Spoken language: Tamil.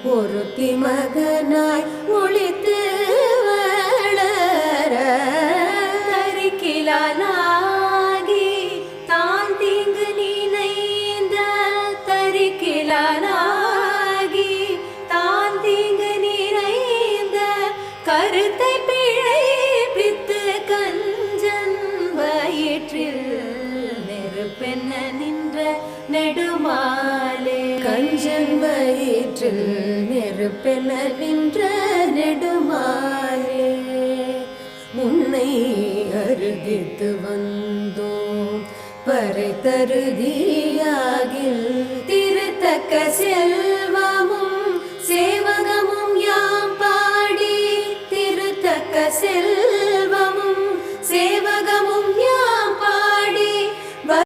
ஒருத்தி மகனாய் ஒளித்து வளர தரிக்கிலானாகி தான் தீங்கு நினைந்த தரிக்கிலானாகி தான் தீங்கு நிறைந்த கருத்தை பிழைப்பித்து கஞ்சன் வயிற்றில் நெருப்பென்ன நின்ற நெடுமாலே கஞ்சன் வயிற்றில் நெருப்பென நின்ற நெடுமாலே உன்னை அருகித்து வந்தோம் பறை தருதியாகில் திருத்தக்க செல்வமும் சேவ